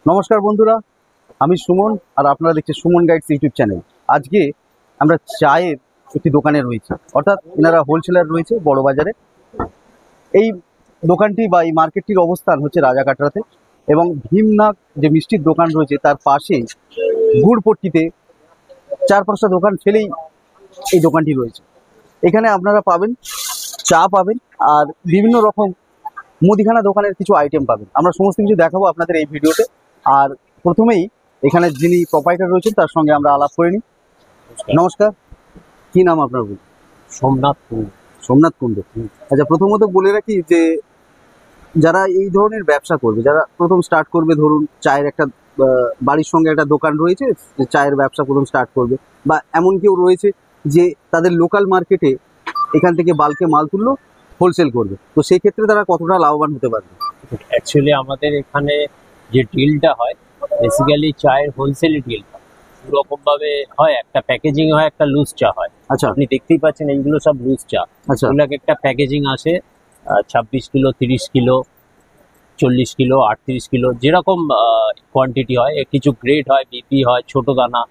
নমস্কার বন্ধুরা, আমি সুমন আর আপনারা দেখছেন সুমন গাইডস ইউটিউব চ্যানেল। আজকে আমরা চায়ের একটি দোকানে রয়েছে, অর্থাৎ এনারা হোলসেলার রয়েছে বড় বাজারে। এই দোকানটি বা এই মার্কেটটির অবস্থান হচ্ছে রাজাকাটরাতে, এবং ভীমনাগ যে মিষ্টির দোকান রয়েছে তার পাশেই গুড়পট্টিতে 4-5টা দোকান ফেলেই এই দোকানটি রয়েছে। এখানে আপনারা পাবেন চা পাবেন আর বিভিন্ন রকম মুদিখানা দোকানের কিছু আইটেম পাবেন। আমরা সমস্ত কিছু দেখাবো আপনাদের এই ভিডিওতে। আর প্রথমেই এখানে যিনি প্রোপাইটার রয়েছেন তার সঙ্গে আমরা আলাপ করে নিই। নমস্কার, কি নাম আপনার? সোমনাথ কুন্ডু। সোমনাথ কুন্ডু। আচ্ছা, প্রথমত বলে রাখি যে যারা এই ধরনের ব্যবসা করবে, যারা প্রথম স্টার্ট করবে, ধরুন চায়ের একটা বাড়ির সঙ্গে একটা দোকান রয়েছে, চায়ের ব্যবসা প্রথম স্টার্ট করবে, বা এমন কেউ রয়েছে যে তাদের লোকাল মার্কেটে এখান থেকে বাল্কে মাল তুললো, হোলসেল করবে, তো সেই ক্ষেত্রে তারা কতটা লাভবান হতে পারবে? অ্যাকচুয়ালি আমাদের এখানে যে ডিলটা হয় বেসিক্যালি চায়ের হোলসেল ডিল রকম ভাবে হয়, একটা প্যাকেজিং হয়, একটা লুজ চা হয়। আচ্ছা, আপনি দেখতেই পাচ্ছেন এইগুলো সব লুজ চা। আচ্ছা, এগুলো একটা প্যাকেজিং আসে 26 কিলো, 30 কিলো, 40 কিলো, 38 কিলো, যেরকম কোয়ান্টিটি হয়। কিছু গ্রেড হয়, বিপি হয় ছোট দানা,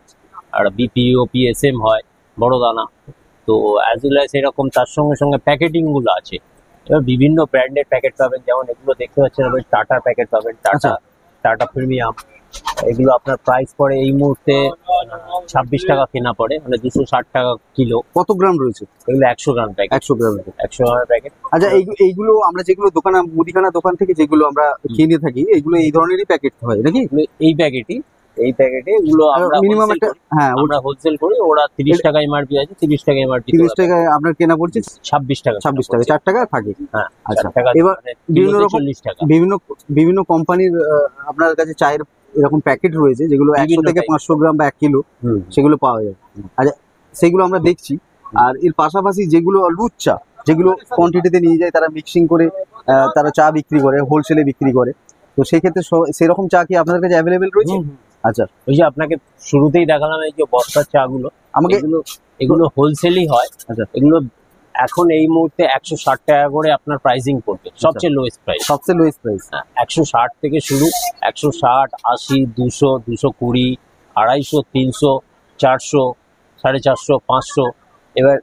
আর বিপি ওপি এসএম হয় বড় দানা। তো অ্যাজ ওয়েল অ্যাজ এরকম তার সঙ্গে সঙ্গে প্যাকেটিংগুলো আছে। এবার বিভিন্ন ব্র্যান্ডের প্যাকেট পাবেন, যেমন এগুলো দেখতে পাচ্ছেন আপনি টাটা প্যাকেট পাবেন, টাটা প্রিমিয়াম। এগুলো আপনার প্রাইস পড়ে এই মুহূর্তে 26 টাকা কেনা পড়ে, মানে 260 টাকা কিলো। কত গ্রাম রয়েছে? এগুলো 100 গ্রাম প্যাকেট। 100 গ্রাম। 100 গ্রামের প্যাকেট। আচ্ছা, এইগুলো আমরা যেগুলো দোকান, মুদিখানা দোকান থেকে যেগুলো আমরা কিনে থাকি, এগুলো এই ধরনেরই প্যাকেট হয় নাকি? এই প্যাকেটে এগুলো আমরা মিনিমাম একটা, হ্যাঁ, আমরা হোলসেল করি। ওরা 30 টাকা এমআরপি আছে, 30 টাকা এমআরপি। 30 টাকায় আপনার কেনা পড়ছে 26 টাকা। 26 টাকা, 4 টাকা থাকে। হ্যাঁ, আচ্ছা, 4 টাকা। এবার বিভিন্ন রকম 40 টাকা বিভিন্ন কোম্পানির আপনার কাছে চায়ের এরকম প্যাকেট রয়েছে, যেগুলো 100 থেকে 500 গ্রাম বা 1 কিলো সেগুলো পাওয়া যায়। আচ্ছা, সেগুলো আমরা দেখছি। আর এর পাশাপাশি যেগুলো লুজ চা, যেগুলো কোয়ান্টিটিতে নিয়ে যায়, তারা মিক্সিং করে তারা চা বিক্রি করে, হোলসেলে বিক্রি করে, তো সেই ক্ষেত্রে সেরকম চা কি আপনাদের কাছে অ্যাভেলেবেল রয়েছে? আচ্ছা, ওই যে আপনাকে শুরুতেই দেখালাম এই যে বস্তার চা গুলো, আমাকে এগুলো হোলসেলই হয়। আচ্ছা, এগুলো এখন এই মুহূর্তে 160 টাকা করে আপনার প্রাইসিং পড়বে, সবচেয়ে লোয়েস্ট প্রাইস। 160 থেকে শুরু, 160, 80, 200, 220, 250, 300, 400, 450, 500। এবার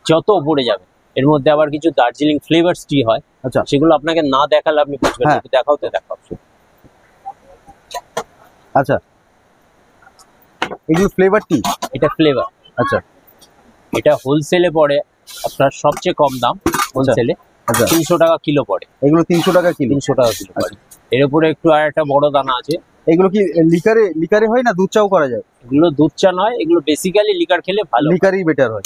যত উপরে যাবে, এর মধ্যে আবার কিছু দার্জিলিং ফ্লেভারস টি হয়। আচ্ছা, সেগুলো আপনাকে না দেখালে আপনি বুঝবেন না। দেখাও। আচ্ছা, এগুলো ফ্লেভার টি? এটা ফ্লেভার। আচ্ছা, এটা হোলসেলে পড়ে আপনার সবচেয়ে কম দাম, হোলসেলে 300 টাকা কিলো পড়ে। এগুলো 300 টাকা কিলো? 300 টাকা কিলো পড়ে। এর উপরে একটু আর একটা বড় দানা আছে। এগুলো কি লিকারে হয় না দুধ চাও করা যায়? এগুলো দুধ চা নয়, এগুলো বেসিক্যালি লিকার খেলে ভালো, লিকারই বেটার হয়।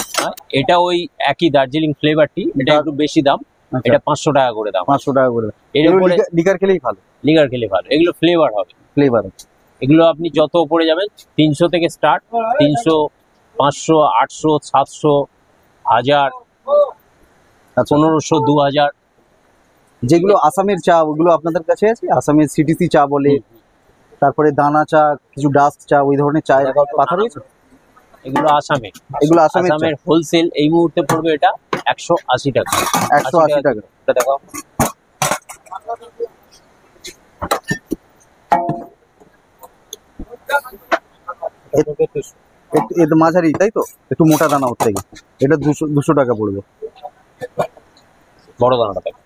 এটা ওই একই দার্জিলিং ফ্লেভার টি, এটা একটু বেশি দাম। এটা 500 টাকা করে দাম। 500 টাকা করে। এর উপরে লিকার খেলেই ভালো। এগুলো ফ্লেভার হবে। এগুলো আপনি যত উপরে যাবেন, 300 থেকে স্টার্ট, 300, 500, 800, 700, 1000, 1500, 2000। যেগুলো আসামের চা, ওগুলো আপনাদের কাছে আছে? আসামের সিটিসি চা বলে, তারপরে দানা চা, কিছু ডাস্ট চা, ওই ধরনের চা পাতা রয়েছে? এগুলো আসামের হোলসেল এই মুহূর্তে পড়বে এটা 180 টাকা। 180 টাকা। এটা দেখো, এটা মাঝারি, তাই তো? একটু মোটা দানা ওর থেকে। এটা 200 টাকা পড়বে। বড় দানাটা দেখো।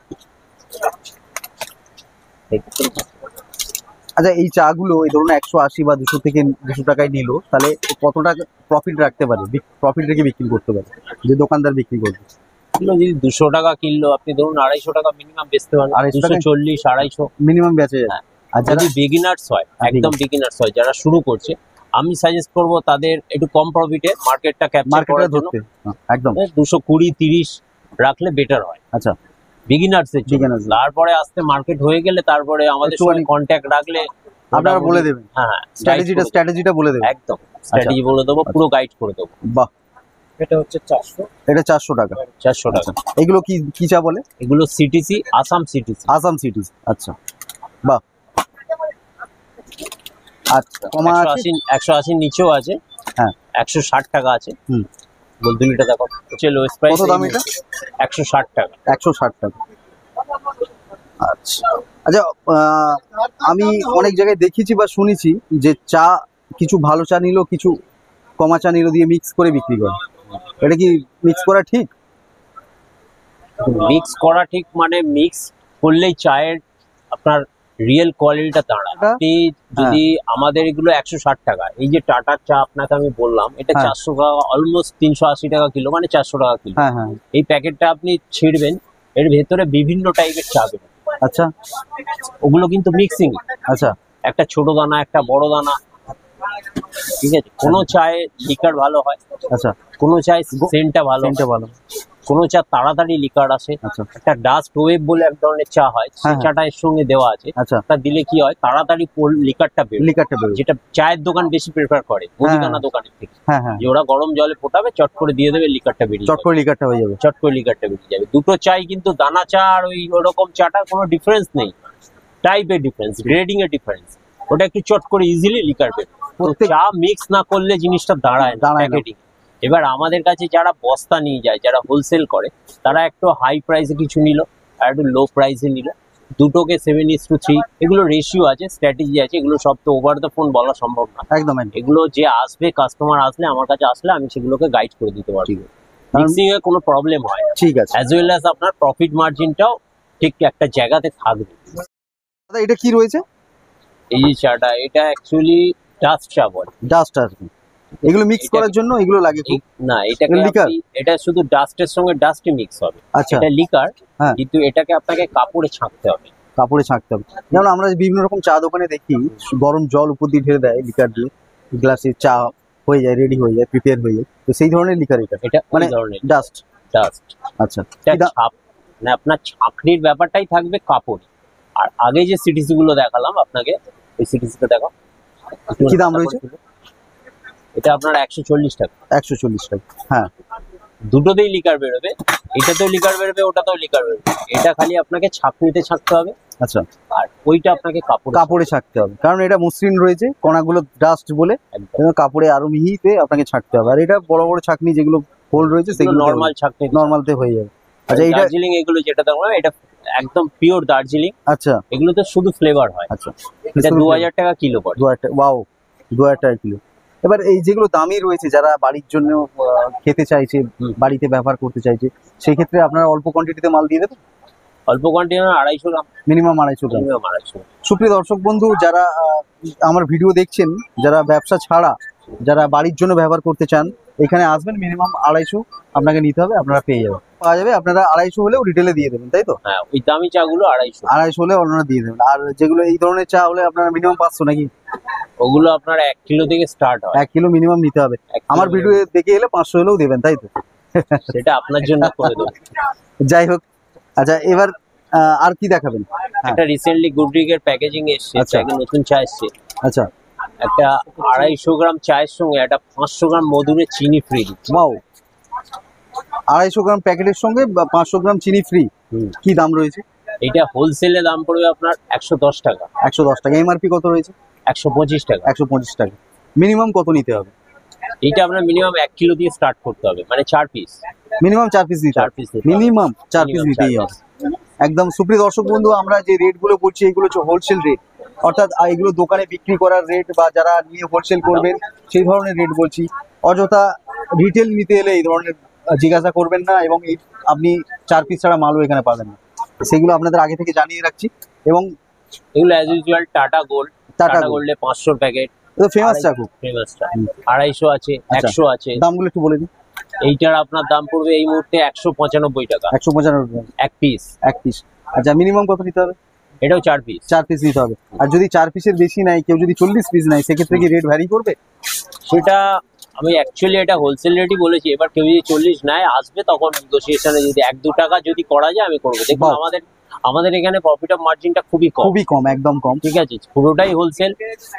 আচ্ছা, এই চা গুলো এই ধরুন 180 বা 200 থেকে 200 টাকায় নিল, তাহলে কত টাকা প্রফিট রাখতে পারে? প্রফিট রেখে বিক্রি করতে পারে যে দোকানদার বিক্রি করবে? যদি 200 টাকা কিনলো, আপনি ধরুন 250 টাকা মিনিমাম বেচতে পারেন। 240, 250 মিনিমাম বেচে যায়। আর যদি বিগিনার্স হয়, একদম বিগিনার্স হয়, যারা শুরু করছে, আমি সাজেস্ট করব তাদের একটু কম প্রফিটে মার্কেটটা ক্যাপচার করার জন্য একদম 220, 30 রাখলে বেটার হয়। আচ্ছা, বিগিনার্সের জন্য। তারপরে আস্তে মার্কেট হয়ে গেলে তারপরে আমাদের সঙ্গে কন্ট্যাক্ট রাখলে আপনারা বলে দেবেন। হ্যাঁ, স্ট্র্যাটেজিটা বলে দেবেন। একদম স্ট্র্যাটেজি বলে দেবো, পুরো গাইড করে দেবো। বাহ, এটা হচ্ছে 400। এটা 400 টাকা। 400 টাকা। এগুলো কি চা বলে? এগুলো সিটিসি, আসাম সিটিসি। আচ্ছা, বাহ। আচ্ছা, 180 নিচেও আছে। হ্যাঁ, 160 টাকা আছে। গোলদুলিটা দেখো, হচ্ছে লোয়েস্ট প্রাইস। কত দাম এটা? 160 টাকা। 160 টাকা। আচ্ছা, আচ্ছা, আমি অনেক জায়গায় দেখেছি বা শুনেছি যে চা কিছু ভালো চা নিল, কিছু কমা চা নিল দিয়ে মিক্স করে বিক্রি করে। এটা কি মিক্স করা ঠিক? মিক্স করা ঠিক মানে মিক্স করলেই চায়ের আপনার রিয়েল কোয়ালিটিটা দাঁড়ায়। এটা- আপনি যদি আমাদের এগুলো 160 টাকা, এই যে টাটার চা আপনাকে আমি বললাম এটা হ্যাঁ। 400 টাকা, অলমোস্ট 380 টাকা কিলো, মানে 400 টাকা কিলো। হ্যাঁ হ্যাঁ। এই প্যাকেটটা আপনি ছিঁড়বেন, এর ভেতরে বিভিন্ন টাইপের চা বেরোবে। আচ্ছা ওগুলো কিন্তু মিক্সিং, আচ্ছা একটা ছোট দানা একটা বড় দানা, ঠিক আছে। কোনো চায়ে লিকার ভালো হয়, আচ্ছা। কোনো চায়ে সেন্টটা ভালো হয়, সেন্টটা ভালো। কোনো চা তাড়াতাড়ি লিকার আসে। আচ্ছা একটা ডাস্ট ওয়েভ বলে এক ধরনের চা হয়, সেই হ্যাঁ। চাটা এর সঙ্গে দেওয়া আছে। আচ্ছা, তা দিলে কি হয়, তাড়াতাড়ি লিকারটা বেরোয়, লিকারটা বেরোবে। যেটা চায়ের দোকান বেশি প্রেফার করে মুদিখানা দোকানের থেকে। হ্যাঁ হ্যাঁ, যে ওরা গরম জলে ফোটাবে, চট করে দিয়ে দেবে, লিকারটা বেরিয়ে চট যাবে, করে লিকারটা হয়ে যাবে। চট করে লিকারটা বেরিয়ে যাবে। দুটো চাই কিন্তু দানা চা আর ওই ওরকম চাটার কোনো ডিফারেন্স নেই, টাইপের ডিফারেন্স, গ্রেডিং এর ডিফারেন্স। ওটা একটু চট করে ইজিলি লিকার বেরোয়। তো প্রত্যেক- চা মিক্স না করলে জিনিসটা দাঁড়ায় না দাঁড়ায় না। প্যাকেটিং। এবার আমাদের কাছে যারা বস্তা নিয়ে যায়, যারা হোলসেল করে, তারা একটু হাই প্রাইসে কিছু নিল আর একটু লো প্রাইসে নিল, দুটোকে 7:3 এগুলো রেশিও আছে, স্ট্র্যাটেজি আছে। এগুলো সব তো ওভার দ্য ফোন বলা সম্ভব না। একদম একদম। এগুলো যে আসবে, কাস্টমার আসলে, আমার কাছে আসলে আমি সেগুলোকে গাইড করে দিতে পারবো। কারণ- মিক্সিং এ কোনো প্রবলেম হয় না, ঠিক আছে অ্যাজ ওয়েল অ্যাজ আপনার প্রফিট মার্জিনটাও ঠিক একটা জায়গাতে থাকবে। দাদা, এটা কি রয়েছে? এই যে চাটা, এটা অ্যাকচুয়ালি ডাস্ট চা বলে। ডাস্ট আর কি? এগুলো মিক্স এটা- করার জন্য এগুলো লাগে খুব? না, এটাকে লিকার? এটা শুধু ডাস্টের সঙ্গে ডাস্টই মিক্স হবে। আচ্ছা, এটা লিকার, হ্যাঁ। কিন্তু এটাকে আপনাকে কাপড়ে ছাঁকতে হবে। কাপড়ে ছাঁকতে হবে। যেমন আমরা বিভিন্ন রকম চা দোকানে দেখি গরম জল উপর দিয়ে ঢেলে দেয়, লিকার দিয়ে গ্লাসে চা হয়ে যায়, রেডি হয়ে যায়, প্রিপেয়ার হয়ে যায়। তো সেই ধরনের লিকার এটা, এটা মানে মানে ধরনের ডাস্ট। ডাস্ট। আচ্ছা, কি দাম? মানে আপনার ছাঁকনির ব্যাপারটাই থাকবে কাপড়ে। আর আগে যে সিটিসি গুলো দেখালাম আপনাকে, ওই সিটিসিটা দেখো কি দাম রয়েছে? এটা আপনার 140 টাকা। 140 টাকা। হ্যাঁ, দুটোতেই লিকার বেরোবে, এটাতেও লিকার বেরোবে, ওটাতেও লিকার বেরোবে। এটা খালি আপনাকে ছাঁকনিতে ছাঁকতে হবে, আচ্ছা। আর ওইটা আপনাকে কাপড়ে কাপড়ে ছাঁকতে হবে, কারণ এটা মসৃণ রয়েছে, কণাগুলো ডাস্ট বলে একদম। এবং কাপড়ে আরো মিহিতে আপনাকে ছাঁকতে হবে। আর এটা বড় বড় ছাঁকনি যেগুলো হোল রয়েছে সেগুলো নর্মাল ছাঁকনি। নর্মালতে হয়ে যাবে। আচ্ছা, এইটা দার্জিলিং এগুলো যেটা দেখলাম, এটা একদম পিওর দার্জিলিং। আচ্ছা এগুলোতে শুধু ফ্লেভার হয়। আচ্ছা। এটা 2000 টাকা কিলো পড়ে। 2000 টাকা, ওয়াও, 2000 টাকা কিলো। এবার এই যেগুলো দামি রয়েছে, যারা বাড়ির জন্য খেতে চাইছে, হুম। বাড়িতে ব্যবহার করতে চাইছে, সেই ক্ষেত্রে আপনারা অল্প কোয়ান্টিটিতে মাল দিয়ে দেবেন? অল্প কোয়ান্টিটি 250 গ্রাম, মিনিমাম 250 গ্রাম। minimum 250 গ্রাম। সুপ্রিয় দর্শক বন্ধু, যারা আমার ভিডিও দেখছেন, যারা ব্যবসা ছাড়া যারা বাড়ির জন্য ব্যবহার করতে চান, এখানে আসবেন, মিনিমাম 250 আপনাকে নিতে হবে, আপনারা পেয়ে যাবেন, পাওয়া যাবে। আপনারা 250 হলেও রিটেলে দিয়ে দেবেন, তাই তো? হ্যাঁ, ওই দামি চাগুলো 250। 250 হলে আপনারা দিয়ে দেবেন। আর যেগুলো এই ধরনের চা হলে আপনারা মিনিমাম 500 নাকি? ওগুলো আপনার 1 কিলো থেকে স্টার্ট হয়। 1 কিলো মিনিমাম নিতে হবে। 1 কিলো আমার ভিডিও দেখে এলে 500 হলেও দেবেন, তাই তো? সেটা আপনার জন্য করে দেবো। যাই হোক, আচ্ছা, এবার আর কি দেখাবেন? হ্যাঁ। একটা রিসেন্টলি গুডরিক এর প্যাকেজিং এসছে, আচ্ছা। একটা নতুন চা এসছে। আচ্ছা, একটা 250 গ্রাম চায়ের সঙ্গে একটা 500 গ্রাম মধুরের চিনি ফ্রি দিচ্ছে। ওয়াও, 250 গ্রাম প্যাকেটের সঙ্গে 500 গ্রাম চিনি ফ্রি। কি দাম রয়েছে? এটা হোলসেলে দাম পড়বে আপনার 110 টাকা। 110 টাকা। এমআরপি কত রয়েছে? 125 টাকা। 125 টাকা। মিনিমাম কত নিতে হবে? এইটা আপনার মিনিমাম 1 কিলো দিয়ে স্টার্ট করতে হবে, মানে 4 পিস। মিনিমাম 4 পিস নিতে 4 হবে। পিস মিনিমাম 4 পিস নিতেই হবে। একদম। সুপ্রিয় দর্শক বন্ধু, আমরা যে রেটগুলো বলছি এগুলো হচ্ছে হোলসেল রেট, অর্থাৎ এগুলো দোকানে বিক্রি করার রেট বা যারা নিয়ে হোলসেল করবেন সেই ধরনের রেট বলছি। অযথা রিটেল নিতে এলে এই ধরনের জিজ্ঞাসা করবেন না, এবং এই আপনি 4 পিস ছাড়া মালও এখানে পাবেন না। সেগুলো আপনাদের আগে থেকে জানিয়ে রাখছি। এবং এগুলো as usual Tata gold, Tata Tata গোল্ডে 500 প্যাকেট, এটা ফেমাস চা খুব। ফেমাস চা। 250 আছে, আচ্ছা। 100 আছে। দামগুলো একটু বলে দিন। এইটার আপনার দাম পড়বে এই মুহূর্তে 195 টাকা 195 টাকা 1 পিস। 1 পিস। আচ্ছা, মিনিমাম কত নিতে হবে? এটাও 4 পিস। 4 পিস নিতে হবে। আর যদি 4 পিসের বেশি নাই, কেউ যদি 40 পিস নাই, সেক্ষেত্রে কি রেট ভ্যারি করবে? সেটা আমি অ্যাকচুয়ালি এটা হোলসেল রেটই বলেছি। এবার কেউ যদি 40 নেয়, আসবে তখন নেগোসিয়েশনে যদি 1-2 টাকা যদি করা যায় আমি করবো। দেখুন, বাহ। আমাদের এখানে প্রফিট অফ মার্জিনটা খুবই কম, খুবই কম, একদম কম। ঠিক আছে। পুরোটাই হোলসেল।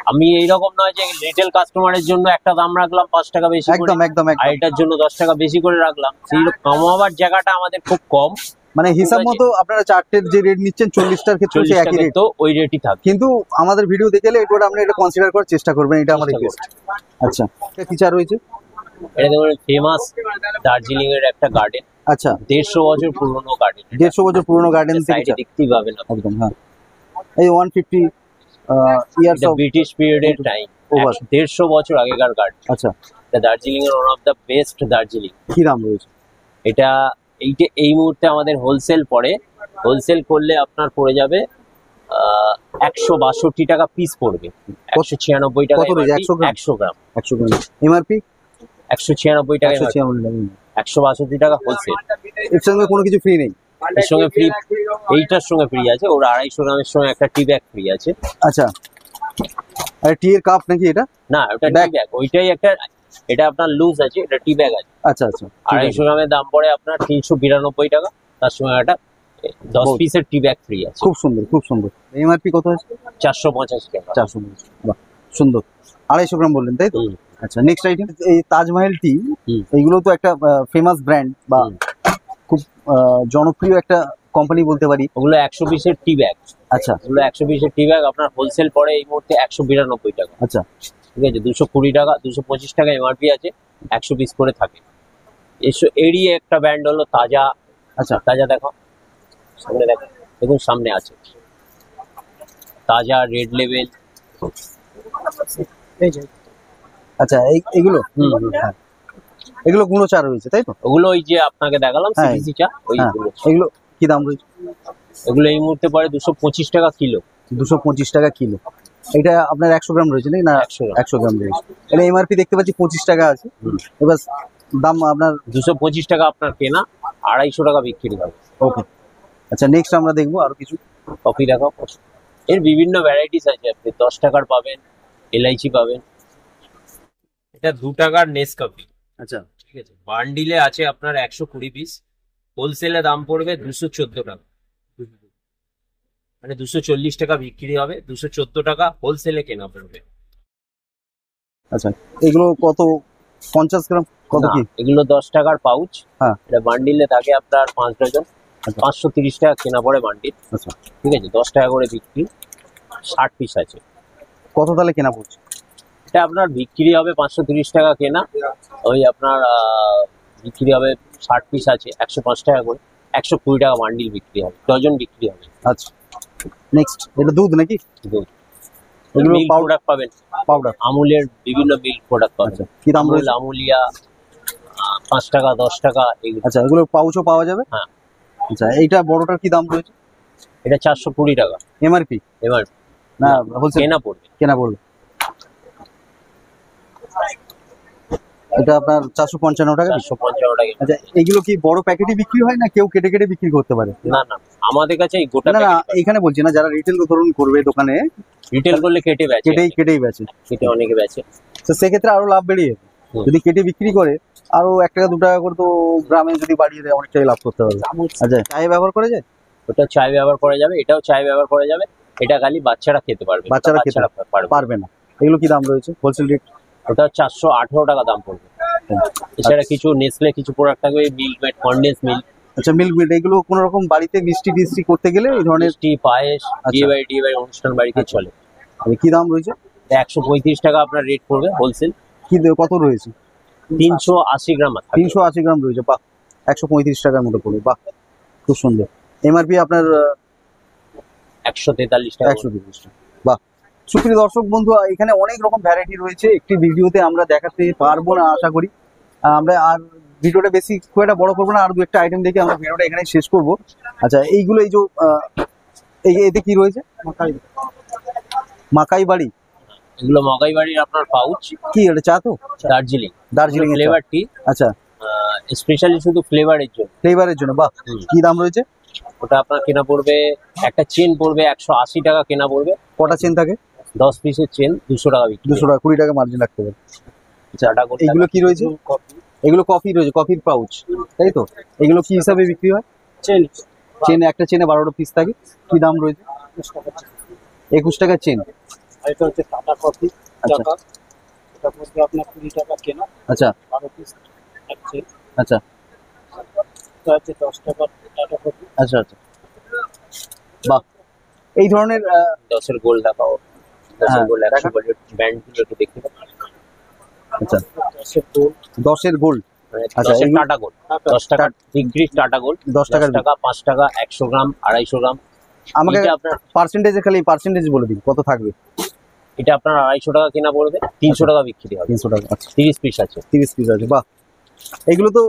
আমি এইরকম নয় যে রিটেল কাস্টমারের জন্য একটা দাম রাখলাম 5 টাকা বেশি করে, একদম একদম আর একদম। এটার জন্য 10 টাকা বেশি করে রাখলাম। সেই কমাবার জায়গাটা আমাদের খুব কম। মানে হিসাব মতো আপনারা চারটের যে রেট নিচ্ছেন 40টার ক্ষেত্রে 40 সেই একই টাকা রেট, তো ওই রেটই থাকে। কিন্তু আমাদের ভিডিও দেখে এলে একটু আপনি এটা কনসিডার করার চেষ্টা করবেন, এটা আমার রিকোয়েস্ট। আচ্ছা, কি চা রয়েছে? এটা দেখুন, ফেমাস দার্জিলিং এর একটা গার্ডেন, আচ্ছা, 150 বছর পুরনো গার্ডেন। 150 বছর পুরনো গার্ডেন থেকে সাইডে চা। দেখতেই পাবেন আপনি। একদম, হ্যাঁ। এই 150 ইয়ার্স এটা অফ ব্রিটিশ পিরিয়ডের টাইম, Over. 150 বছর আগেকার গাড়ি। আচ্ছা, এটা দার্জিলিং এর one of the best Darjeeling. কি দাম রয়েছে? এটা এই মুহূর্তে আমাদের হোলসেল পড়ে, হোলসেল করলে আপনার পড়ে যাবে 162 টাকা পিস পড়বে, 196 টাকা কত রয়েছে? 100 গ্রাম? 100 গ্রাম 100 গ্রাম এমআরপি 196 টাকা, 162 টাকা হোলসেল। এর সঙ্গে কোনো কিছু ফ্রি নেই? এর সঙ্গে ফ্রি, এইটার সঙ্গে ফ্রি আছে, ওর 250 গ্রামের সঙ্গে একটা টি ব্যাগ ফ্রি আছে। আচ্ছা, আর টি এর কাপ নাকি এটা? না, ওটা টি ব্যাগ, ওইটাই একটা, এটা আপনার লুজ আছে, এটা টি ব্যাগ আছে। আচ্ছা আচ্ছা, 250 গ্রামের দাম পড়ে আপনার 392 টাকা, তার সঙ্গে একটা 10 পিসের টি ব্যাগ ফ্রি আছে। খুব সুন্দর, খুব সুন্দর। এমআরপি কত আছে? 485 টাকা। 450, বাহ সুন্দর। 250 গ্রাম বললেন তাই তো? হুম। আচ্ছা, নেক্সট আইটেম এই তাজমহল টি। হুম। এইগুলো তো একটা ফেমাস ব্র্যান্ড বা হুম। খুব জনপ্রিয় একটা কোম্পানি বলতে পারি। ওগুলো 100 পিসের টি ব্যাগ। আচ্ছা ওগুলো 100 পিসের টি ব্যাগ আপনার হোলসেল পড়ে এই মুহূর্তে 192 টাকা। আচ্ছা, ঠিক আছে, 220 টাকা, 225 টাকা এমআরপি আছে, 100 পিস করে থাকে। এরই একটা ব্র্যান্ড হলো তাজা। আচ্ছা, তাজা দেখো, সামনে দেখো, দেখুন সামনে আছে তাজা, রেড লেভেল। আচ্ছা, এগুলো হুম হুম। হ্যাঁ, এগুলো গুঁড়ো চা রয়েছে তাই তো? ওগুলো ওই যে আপনাকে দেখালাম হ্যাঁ। সিটিসি চা, হ্যাঁ, ওইগুলো। এগুলো কি দাম রয়েছে? এগুলো এই মুহূর্তে পড়ে 225 টাকা কিলো। 225 টাকা কিলো। এটা আপনার 100 গ্রাম রয়েছে নাকি? না, 100 গ্রাম। 100 গ্রাম রয়েছে। এটা এমআরপি দেখতে পাচ্ছি 25 টাকা আছে। হুম। এবার দাম আপনার 225 টাকা আপনার কেনা, 250 টাকা বিক্রি হবে। ওকে। আচ্ছা, নেক্সট আমরা দেখবো আরো কিছু। কফি দেখো, এর বিভিন্ন ভ্যারাইটিস আছে, আপনি 10 টাকার পাবেন, এলআইচি পাবেন। এটা 2 টাকার নেসকাফি। আচ্ছা, ঠিক আছে, বান্ডিলে আছে আপনার 120 পিস, হোলসেলে দাম পড়বে 214 টাকা, মানে 240 টাকা বিক্রি হবে, 214 টাকা হোলসেলে কেনা পড়বে। আচ্ছা, এগুলো কত? 50 গ্রাম কত না, কি? এগুলো 10 টাকার পাউচ। হ্যাঁ। এটা বান্ডিলে থাকে আপনার 5 ডজন, আচ্ছা। 530 টাকা কেনা পড়ে বান্ডিল। আচ্ছা, ঠিক আছে, 10 টাকা করে বিক্রি, 60 পিস আছে। কত তাহলে কেনা পড়ছে? এটা আপনার বিক্রি হবে 530 টাকা কেনা, ওই আপনার বিক্রি হবে 60 পিস আছে, 105 টাকা করে, 120 টাকা বান্ডিল বিক্রি হবে, ডজন বিক্রি হবে। আচ্ছা, নেক্সট এটা দুধ নাকি? দুধ। এগুলো মিল্ক প্রোডাক্ট পাবেন, পাউডার। আমুলের বিভিন্ন মিল্ক প্রোডাক্ট পাবেন। আচ্ছা, কি দাম আমুল, রয়েছে? আমুলিয়া, 5 টাকা, 10 টাকা এগুলো। আচ্ছা, এগুলো পাউচও পাওয়া যাবে? হ্যাঁ। আচ্ছা, এইটা বড়টার কি দাম রয়েছে? এটা 420 টাকা এমআরপি এবার না হোলসেল কেনা পড়বে। কেনা পড়বে? এটা আপনার 455 টাকা। 455 টাকা। আচ্ছা, এগুলো কি বড় প্যাকেটে বিক্রি হয় না কেউ কেটে কেটে বিক্রি করতে পারে? না না, আমাদের কাছে এই গোটা না না, এখানে বলছি না, যারা রিটেল ধরুন করবে দোকানে, রিটেল করলে কেটে বেচে, কেটেই বেচে, কেটে অনেকে বেচে। তো সেক্ষেত্রে আরো লাভ বেরিয়ে যাবে। হুম। যদি কেটে বিক্রি করে আরো 1 টাকা 2 টাকা করে, তো গ্রামে যদি বাড়িয়ে দেয় অনেকটাই লাভ করতে পারবে। আচ্ছা, চায়ে ব্যবহার করা যায়? ওটা চায় ব্যবহার করা যাবে, এটাও চায় ব্যবহার করা যাবে। এটা খালি বাচ্চারা খেতে পারবে, বাচ্চারা খেতে পারবে। পারবে না। এগুলো কি দাম রয়েছে হোলসেল রেট? ওটা 418 টাকা দাম পড়বে। এছাড়া কিছু নেসলে কিছু প্রোডাক্ট থাকবে, মিল্ক মেড, কনডেন্স মিল্ক, আচ্ছা, মিল্ক মিট, এগুলো কোন রকম বাড়িতে মিষ্টি টিষ্টি করতে গেলে এই ধরনের মিষ্টি, পায়েস, আচ্ছা। ডিএবাই অনুষ্ঠান বাড়িতে চলে। কি দাম রয়েছে? 135 টাকা আপনার রেট পড়বে হোলসেল। কি কত রয়েছে? 380 গ্রাম আছে। 380 গ্রাম রয়েছে, বাহ। 135 টাকার মতো পড়বে, বাহ খুব সুন্দর। এমআরপি আপনার 143 টাকা। 130 টাকা, বাহ। সুপ্রিয় দর্শক বন্ধু, এখানে অনেক রকম ভ্যারাইটি রয়েছে, একটি ভিডিওতে আমরা দেখাতে পারবো না আশা করি। আমরা আর ভিডিওটা বেশি খুব একটা বড় করবো না, আর 2-1টা আইটেম দেখে আমরা ভিডিওটা এখানে শেষ করব। আচ্ছা, এইগুলো এই যে এতে কি রয়েছে? মাকাই বাড়ি। এগুলো মগাই বাড়ির আপনার পাউচ। কি এটা? চা তো? দার্জিলিং দার্জিলিং এর চা। ফ্লেভার টি, আচ্ছা, স্পেশালি শুধু ফ্লেভারের জন্য। ফ্লেভারের জন্য, বাহ। হুম। কি দাম রয়েছে? ওটা আপনার কেনা পড়বে, একটা চেন পড়বে 180 টাকা কেনা পড়বে, কটা চেন থাকে? 10 পিসের চেন 200 টাকা বিক্রি। 200 টাকা, 20 টাকা মার্জিন রাখতে হবে। চাটা করতে এগুলো কি রয়েছে? এগুলো কফি রয়েছে, কফির পাউচ তাই তো? এগুলো কি হিসাবে বিক্রি হয়? চেন, চেন, একটা চেনে 12টা পিস থাকে। কি দাম রয়েছে? 21 টাকা চেন। এটা হচ্ছে টাটা কফি। আচ্ছা। টাকা এটা পড়বে আপনার 20 টাকা কেনা, আচ্ছা 12 পিস আছে। আচ্ছা এটা হচ্ছে 10 টাকা টাটা কফি। আচ্ছা আচ্ছা, বাহ। এই ধরনের 10-এর গোল দেখাও, 10-এর হ্যাঁ, গোল দেখা। 100 বাজেট ব্যান্ডগুলো একটু দেখতে পাবেন। আচ্ছা, 10 গোল 10-এর গোল্ড। মানে আচ্ছা, 10-এর এগুলো- টাটা গোল, 10 টাকা বিক্রি টাটা গোল, 10 টাকার 10 টাকা, 5 টাকা, 100 গ্রাম, 250 গ্রাম, আমাকে এটা আপনার পার্সেন্টেজে খালি পার্সেন্টেজ বলে দিন কত থাকবে। এটা আপনার 250 টাকা কেনা পড়বে, 300 টাকা বিক্রি হবে। 300 টাকা, আচ্ছা 30 পিস আছে। 30 পিস আছে, বাহ। এগুলো তো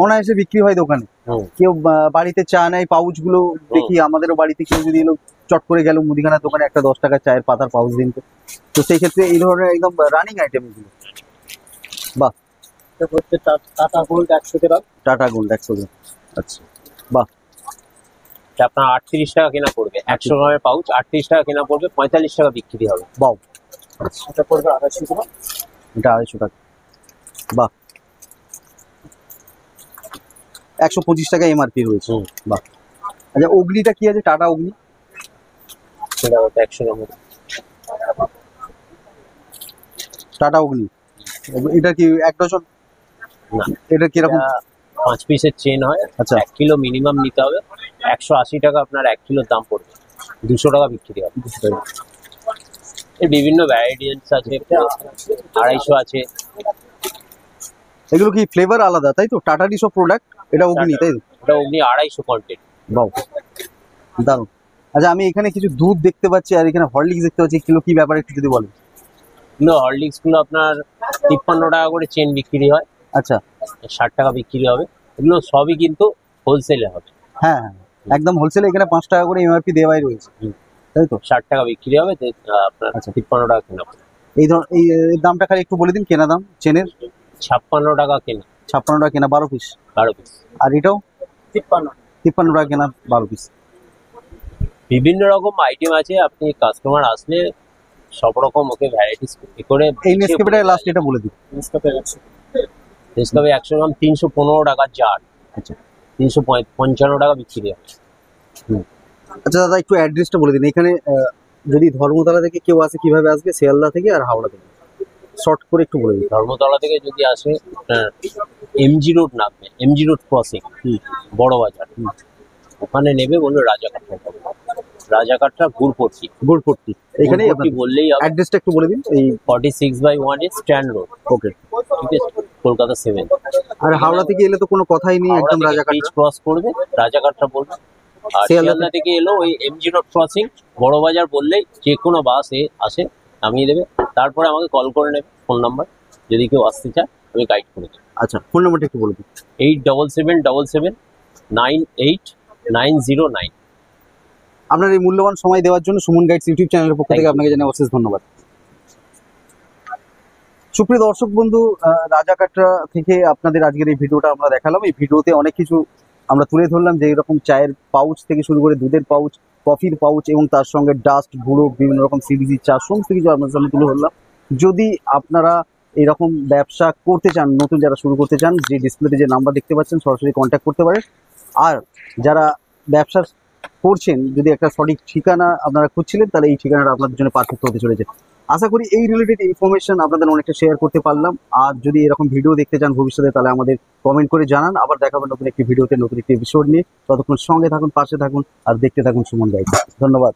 অনায়াসে বিক্রি হয় দোকানে। হুম। কেউ বাড়িতে চা নেয়, পাউচ গুলো দেখি আমাদেরও বাড়িতে কেউ যদি এলো চট করে গেল মুদিখানার দোকানে, একটা 10 টাকা চায়ের পাতার পাউচ দিন তো সেই ক্ষেত্রে এই ধরনের একদম রানিং আইটেম এগুলো। এটা হচ্ছে টাটা গোল্ড 100 গ্রাম। টাটা গোল্ড 100 গ্রাম, আচ্ছা এটা আপনার 38 টাকা কেনা পড়বে, 100 গ্রামের পাউচ 38 টাকা কেনা পড়বে, 45 টাকা বিক্রি হবে। বাহ। এটা পড়বে 250 গ্রাম। এটা 250 টাকা, বাহ। 125 টাকা এমআরপি রয়েছে, হুম। বাহ। আচ্ছা অগ্নিটা কি আছে, টাটা অগ্নি? সেটা হচ্ছে 100 গ্রামের। টাটা অগ্নি এটা কি 1 ডজন? না, এটা কিরকম? 5 পিসের চেন হয়। আচ্ছা 1 কিলো মিনিমাম নিতে হবে। 180 টাকা আপনার 1 কিলোর দাম পড়বে, 200 টাকা বিক্রি হবে। এর বিভিন্ন ভ্যারাইটিস আছে, 250 আছে। এগুলো কি ফ্লেভার আলাদা তাই তো? টাটারই সব প্রোডাক্ট, এটা অগ্নি তাই তো? এটা অগ্নি 250 কোয়ান্টিটি। বাহ, দারুণ। আচ্ছা আমি এখানে কিছু দুধ দেখতে পাচ্ছি আর এখানে হরলিক্স দেখতে পাচ্ছি, কিলো কি ব্যাপারে একটু যদি বলেন। এগুলো হরলিক্স গুলো আপনার 53 টাকা করে চেন বিক্রি হয়, আচ্ছা 60 টাকা বিক্রি হবে। এগুলো সবই কিন্তু হোলসেলে হবে। হ্যাঁ হ্যাঁ, একদম হোলসেলে এখানে 5 টাকা করে এমআরপি দেওয়াই রয়েছে, হুম। তাই তো? 60 টাকা বিক্রি হবে, আপনার আচ্ছা। 53 টাকা কেনা পড়বে। এই ধর এই এর দামটা খালি একটু বলে দিন, কেনা দাম চেনের। 56 টাকা কেনা, 56 টাকা কেনা 12 পিস, 12 পিস। আর এটাও 53। 53 টাকা কেনা 12 পিস। বিভিন্ন রকম আইটেম আছে, আপনি কাস্টমার আসলে সব রকম ওকে ভ্যারাইটিস করে। এই নেসকেফেটা লাস্ট এটা বলে দিন। নেসকাফে 100। নেসকাফে 100 গ্রাম 315 টাকা জার, আচ্ছা 355 টাকা বিক্রি হবে। আচ্ছা দাদা একটু অ্যাড্রেসটা বলে দিন এখানে, যদি ধর্মতলা থেকে কেউ আসে কিভাবে আসবে, শিয়ালদা থেকে আর হাওড়া থেকে, শর্ট করে একটু বলে দিন। ধর্মতলা থেকে যদি আসে এমজি রোড নামবে, এমজি রোড ক্রসিং, বড় বাজার, ওখানে নেবে বলবে রাজাকাটরা, রাজাকাটরা গুড়পট্টি। গুড়পট্টি এখানেই গুড়পট্টি আপনার বললেই হবে। অ্যাড্রেসটা একটু বলে দিন। এই 46/1 স্ট্যান্ড রোড, ওকে, ঠিক আছে, কলকাতা 7। আর হাওড়া থেকে এলে তো কোনো কথাই নেই, একদম রাজাকাটরা। ক্রস করবে, রাজাকাটরা বলবে। আর শিয়ালদা শিয়ালদা থেকে এলো ওই এমজি রোড ক্রসিং বড় বাজার বললেই যে কোনো বাস আসে নামিয়ে দেবে। তারপরে আমাকে কল করে নেবে, ফোন নাম্বার, যদি কেউ আসতে চায় আমি গাইড করে দেবো। আচ্ছা ফোন নাম্বারটা একটু বলে দিন। 8777798909। আপনার এই মূল্যবান সময় দেওয়ার জন্য সুমন গাইডস ইউটিউব চ্যানেলের পক্ষ Thank থেকে you. আপনাকে জানাই অশেষ ধন্যবাদ। সুপ্রিয় দর্শক বন্ধু, রাজাকাটরা থেকে আপনাদের আজকের এই ভিডিওটা আমরা দেখালাম। এই ভিডিওতে অনেক কিছু আমরা তুলে ধরলাম, যে এরকম চায়ের পাউচ থেকে শুরু করে দুধের পাউচ, কফির পাউচ এবং তার সঙ্গে ডাস্ট, গুঁড়ো, বিভিন্ন রকম সিবিজি চা, সমস্ত কিছু আপনার সামনে তুলে ধরলাম। যদি আপনারা এরকম ব্যবসা করতে চান, নতুন যারা শুরু করতে চান, যে ডিসপ্লেতে যে নাম্বার দেখতে পাচ্ছেন সরাসরি কন্ট্যাক্ট করতে পারেন। আর যারা ব্যবসা করছেন, যদি একটা সঠিক ঠিকানা আপনারা খুঁজছিলেন, তাহলে এই ঠিকানাটা আপনাদের জন্য পারফেক্ট হতে চলেছে। আশা করি এই রিলেটেড ইনফরমেশন আপনাদের অনেকটা শেয়ার করতে পারলাম। আর যদি এরকম ভিডিও দেখতে চান ভবিষ্যতে, তাহলে আমাদের কমেন্ট করে জানান। আবার দেখাবেন নতুন একটি ভিডিওতে, নতুন একটি এপিসোড নিয়ে। ততক্ষণ সঙ্গে থাকুন, পাশে থাকুন আর দেখতে থাকুন সুমন গাইড। ধন্যবাদ।